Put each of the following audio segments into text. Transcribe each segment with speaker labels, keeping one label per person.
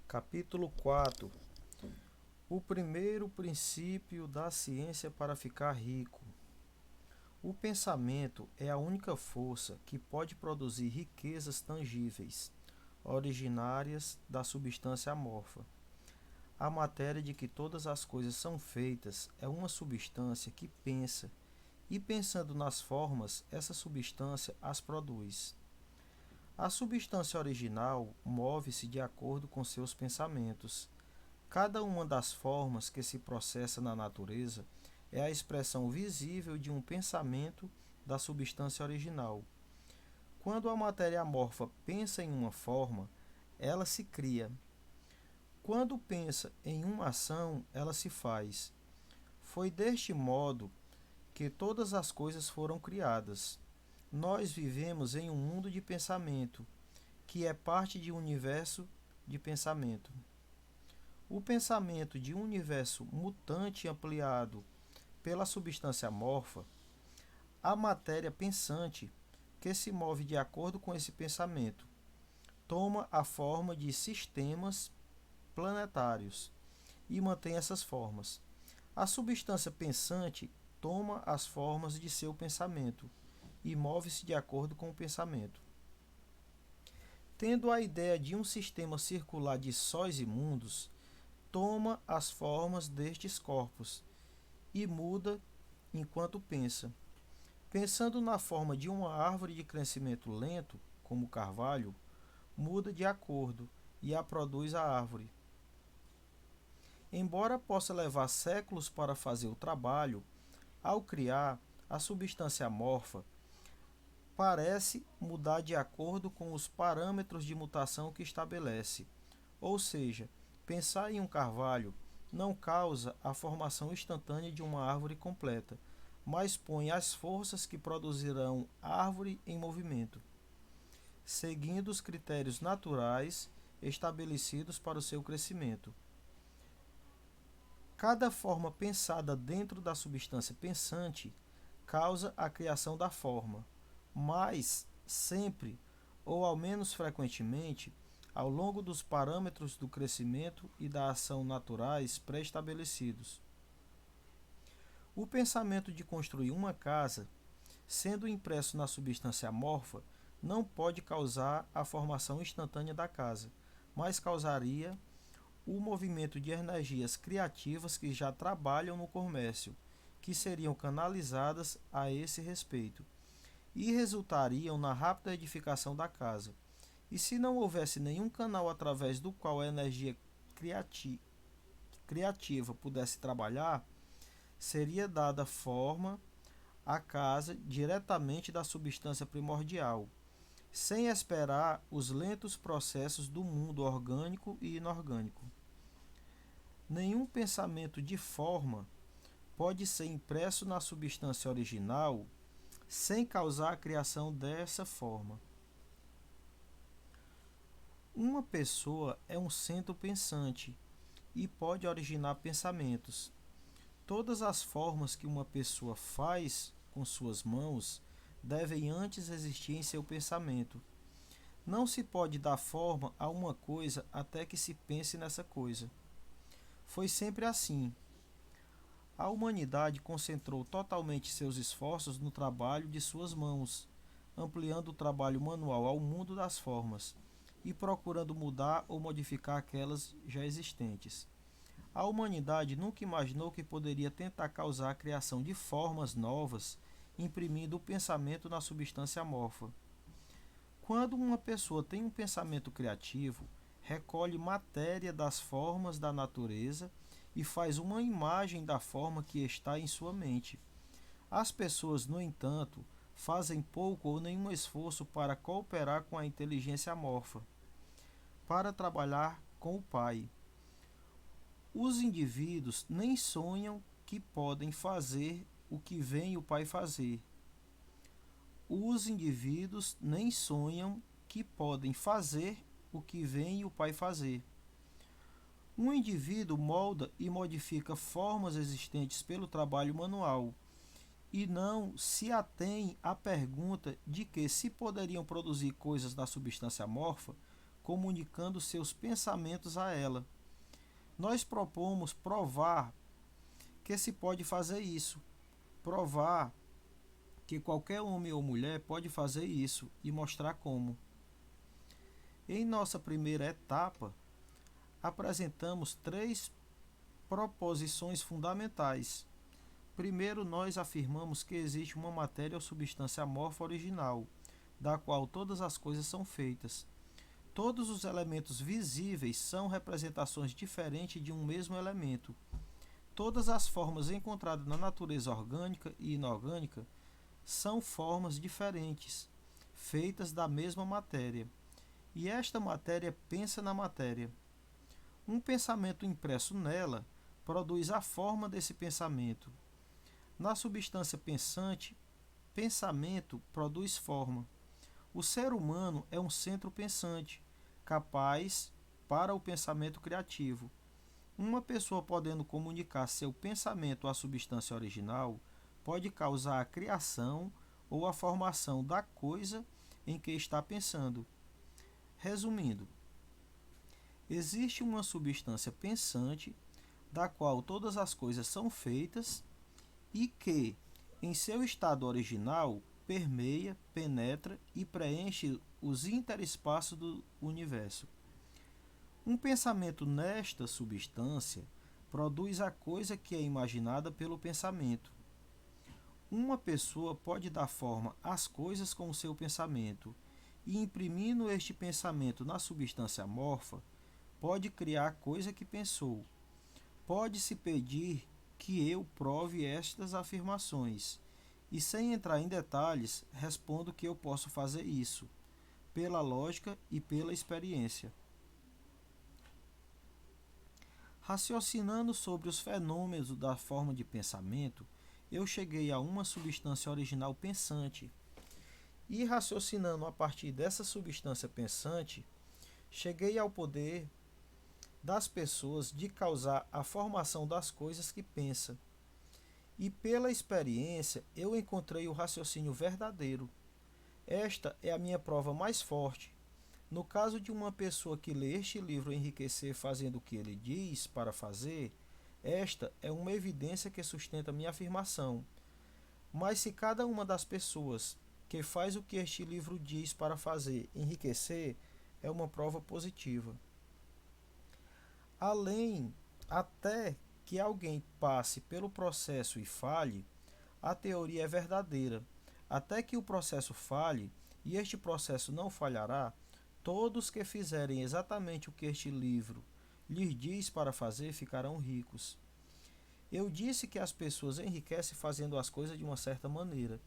Speaker 1: Capítulo 4. O primeiro princípio da ciência para ficar rico. O pensamento é a única força que pode produzir riquezas tangíveis, originárias da substância amorfa. A matéria de que todas as coisas são feitas é uma substância que pensa, e pensando nas formas, essa substância as produz. A substância original move-se de acordo com seus pensamentos. Cada uma das formas que se processa na natureza é a expressão visível de um pensamento da substância original. Quando a matéria amorfa pensa em uma forma, ela se cria. Quando pensa em uma ação, ela se faz. Foi deste modo que todas as coisas foram criadas. Nós vivemos em um mundo de pensamento, que é parte de um universo de pensamento. O pensamento de um universo mutante ampliado pela substância amorfa, a matéria pensante, que se move de acordo com esse pensamento, toma a forma de sistemas planetários e mantém essas formas. A substância pensante toma as formas de seu pensamento e move-se de acordo com o pensamento. Tendo a ideia de um sistema circular de sóis e mundos, toma as formas destes corpos e muda enquanto pensa. Pensando na forma de uma árvore de crescimento lento, como o carvalho, muda de acordo e a produz a árvore. Embora possa levar séculos para fazer o trabalho, ao criar, a substância amorfa parece mudar de acordo com os parâmetros de mutação que estabelece. Ou seja, pensar em um carvalho não causa a formação instantânea de uma árvore completa, mas põe as forças que produzirão árvore em movimento, seguindo os critérios naturais estabelecidos para o seu crescimento. Cada forma pensada dentro da substância pensante causa a criação da forma, mas sempre, ou ao menos frequentemente, ao longo dos parâmetros do crescimento e da ação naturais pré-estabelecidos. O pensamento de construir uma casa, sendo impresso na substância amorfa, não pode causar a formação instantânea da casa, mas causaria o movimento de energias criativas que já trabalham no comércio, que seriam canalizadas a esse respeito, e resultariam na rápida edificação da casa. E se não houvesse nenhum canal através do qual a energia criativa pudesse trabalhar, seria dada forma à casa diretamente da substância primordial, sem esperar os lentos processos do mundo orgânico e inorgânico. Nenhum pensamento de forma pode ser impresso na substância original sem causar a criação dessa forma. Uma pessoa é um centro pensante e pode originar pensamentos. Todas as formas que uma pessoa faz com suas mãos devem antes existir em seu pensamento. Não se pode dar forma a uma coisa até que se pense nessa coisa. Foi sempre assim. A humanidade concentrou totalmente seus esforços no trabalho de suas mãos, ampliando o trabalho manual ao mundo das formas e procurando mudar ou modificar aquelas já existentes. A humanidade nunca imaginou que poderia tentar causar a criação de formas novas, imprimindo o pensamento na substância amorfa. Quando uma pessoa tem um pensamento criativo, recolhe matéria das formas da natureza e faz uma imagem da forma que está em sua mente. As pessoas, no entanto, fazem pouco ou nenhum esforço para cooperar com a inteligência amorfa, para trabalhar com o Pai. Os indivíduos nem sonham que podem fazer o que vem o Pai fazer. Os indivíduos nem sonham que podem fazer o que vem o Pai fazer. Um indivíduo molda e modifica formas existentes pelo trabalho manual e não se atém à pergunta de que se poderiam produzir coisas da substância amorfa comunicando seus pensamentos a ela. Nós propomos provar que se pode fazer isso, provar que qualquer homem ou mulher pode fazer isso e mostrar como. Em nossa primeira etapa, apresentamos 3 proposições fundamentais. Primeiro, nós afirmamos que existe uma matéria ou substância amorfa original, da qual todas as coisas são feitas. Todos os elementos visíveis são representações diferentes de um mesmo elemento. Todas as formas encontradas na natureza orgânica e inorgânica são formas diferentes, feitas da mesma matéria. E esta matéria pensa na matéria. Um pensamento impresso nela produz a forma desse pensamento. Na substância pensante, pensamento produz forma. O ser humano é um centro pensante, capaz para o pensamento criativo. Uma pessoa podendo comunicar seu pensamento à substância original pode causar a criação ou a formação da coisa em que está pensando. Resumindo, existe uma substância pensante da qual todas as coisas são feitas e que, em seu estado original, permeia, penetra e preenche os interespaços do universo. Um pensamento nesta substância produz a coisa que é imaginada pelo pensamento. Uma pessoa pode dar forma às coisas com o seu pensamento, e imprimindo este pensamento na substância amorfa, pode criar a coisa que pensou. Pode-se pedir que eu prove estas afirmações, e sem entrar em detalhes, respondo que eu posso fazer isso, pela lógica e pela experiência. Raciocinando sobre os fenômenos da forma de pensamento, eu cheguei a uma substância original pensante. E raciocinando a partir dessa substância pensante, cheguei ao poder das pessoas de causar a formação das coisas que pensa. E pela experiência, eu encontrei o raciocínio verdadeiro. Esta é a minha prova mais forte. No caso de uma pessoa que lê este livro enriquecer fazendo o que ele diz para fazer, esta é uma evidência que sustenta minha afirmação. Mas se cada uma das pessoas que faz o que este livro diz para fazer enriquecer, é uma prova positiva. Além, até que alguém passe pelo processo e falhe, a teoria é verdadeira. Até que o processo falhe, e este processo não falhará, todos que fizerem exatamente o que este livro lhes diz para fazer ficarão ricos. Eu disse que as pessoas enriquecem fazendo as coisas de uma certa maneira,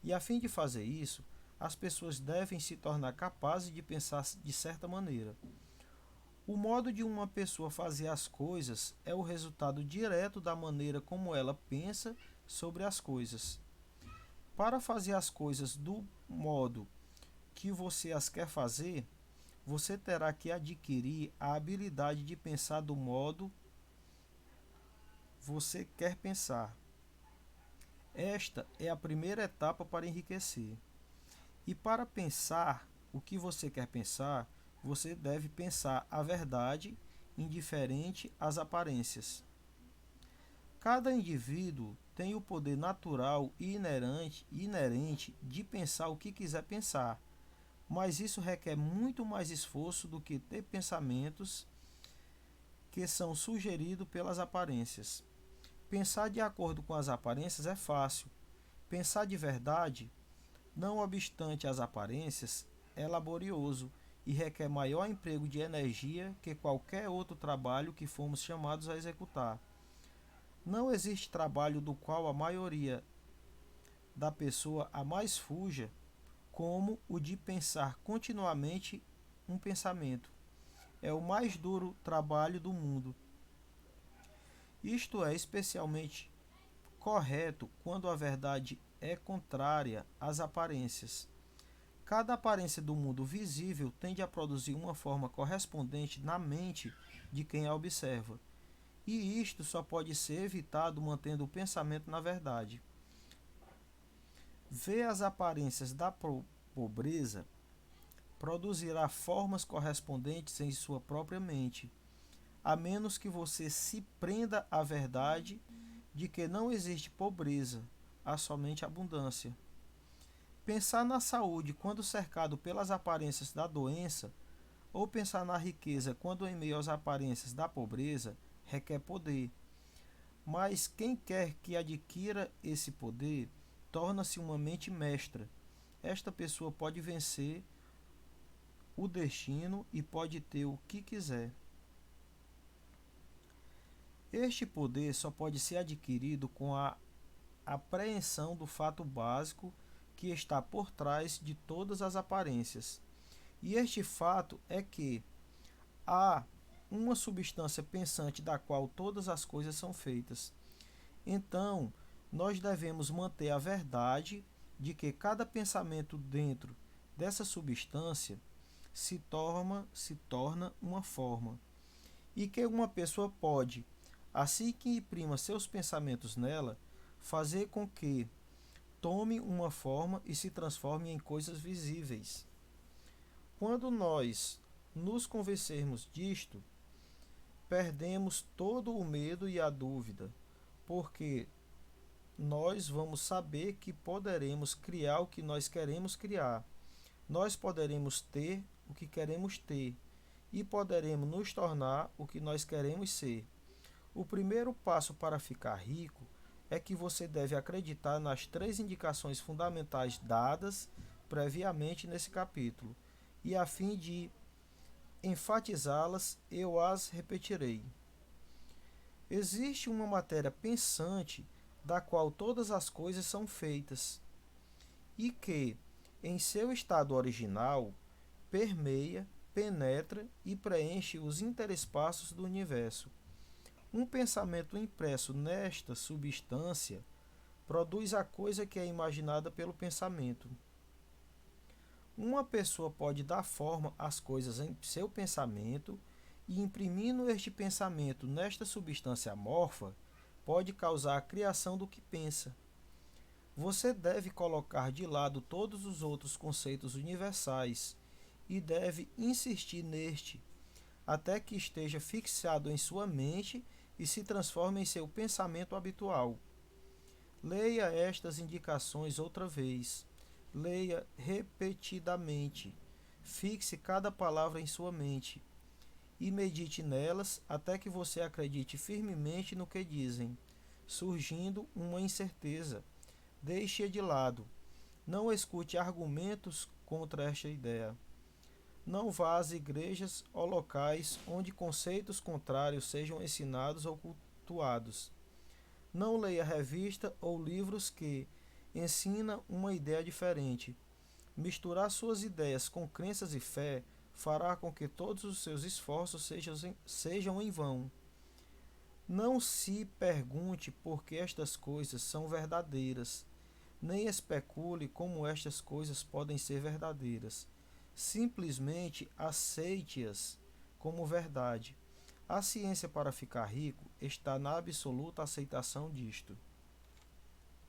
Speaker 1: e a fim de fazer isso, as pessoas devem se tornar capazes de pensar de certa maneira. O modo de uma pessoa fazer as coisas é o resultado direto da maneira como ela pensa sobre as coisas. Para fazer as coisas do modo que você as quer fazer, você terá que adquirir a habilidade de pensar do modo você quer pensar. Esta é a primeira etapa para enriquecer. E para pensar o que você quer pensar, você deve pensar a verdade, indiferente às aparências. Cada indivíduo tem o poder natural e inerente de pensar o que quiser pensar, mas isso requer muito mais esforço do que ter pensamentos que são sugeridos pelas aparências. Pensar de acordo com as aparências é fácil. Pensar de verdade, não obstante as aparências, é laborioso e requer maior emprego de energia que qualquer outro trabalho que fomos chamados a executar. Não existe trabalho do qual a maioria da pessoa a mais fuja, como o de pensar continuamente um pensamento. É o mais duro trabalho do mundo. Isto é especialmente correto quando a verdade é contrária às aparências. Cada aparência do mundo visível tende a produzir uma forma correspondente na mente de quem a observa. E isto só pode ser evitado mantendo o pensamento na verdade. Ver as aparências da pobreza produzirá formas correspondentes em sua própria mente, a menos que você se prenda à verdade de que não existe pobreza, há somente abundância. Pensar na saúde quando cercado pelas aparências da doença, ou pensar na riqueza quando em meio às aparências da pobreza, requer poder. Mas quem quer que adquira esse poder, torna-se uma mente mestra. Esta pessoa pode vencer o destino e pode ter o que quiser. Este poder só pode ser adquirido com a apreensão do fato básico que está por trás de todas as aparências. E este fato é que há uma substância pensante da qual todas as coisas são feitas. Então, nós devemos manter a verdade de que cada pensamento dentro dessa substância se torna uma forma, e que uma pessoa pode, assim que imprima seus pensamentos nela, fazer com que tome uma forma e se transforme em coisas visíveis. Quando nós nos convencermos disto, perdemos todo o medo e a dúvida, porque nós vamos saber que poderemos criar o que nós queremos criar. Nós poderemos ter o que queremos ter e poderemos nos tornar o que nós queremos ser. O primeiro passo para ficar rico é que você deve acreditar nas 3 indicações fundamentais dadas previamente nesse capítulo, e a fim de enfatizá-las, eu as repetirei. Existe uma matéria pensante da qual todas as coisas são feitas, e que, em seu estado original, permeia, penetra e preenche os interespaços do universo. Um pensamento impresso nesta substância produz a coisa que é imaginada pelo pensamento. Uma pessoa pode dar forma às coisas em seu pensamento e, imprimindo este pensamento nesta substância amorfa, pode causar a criação do que pensa. Você deve colocar de lado todos os outros conceitos universais e deve insistir neste, até que esteja fixado em sua mente e se transforme em seu pensamento habitual. Leia estas indicações outra vez. Leia repetidamente. Fixe cada palavra em sua mente e medite nelas até que você acredite firmemente no que dizem. Surgindo uma incerteza, deixe-a de lado. Não escute argumentos contra esta ideia. Não vá às igrejas ou locais onde conceitos contrários sejam ensinados ou cultuados. Não leia revista ou livros que ensinam uma ideia diferente. Misturar suas ideias com crenças e fé fará com que todos os seus esforços sejam em vão. Não se pergunte por que estas coisas são verdadeiras, nem especule como estas coisas podem ser verdadeiras. Simplesmente aceite-as como verdade. A ciência para ficar rico está na absoluta aceitação disto.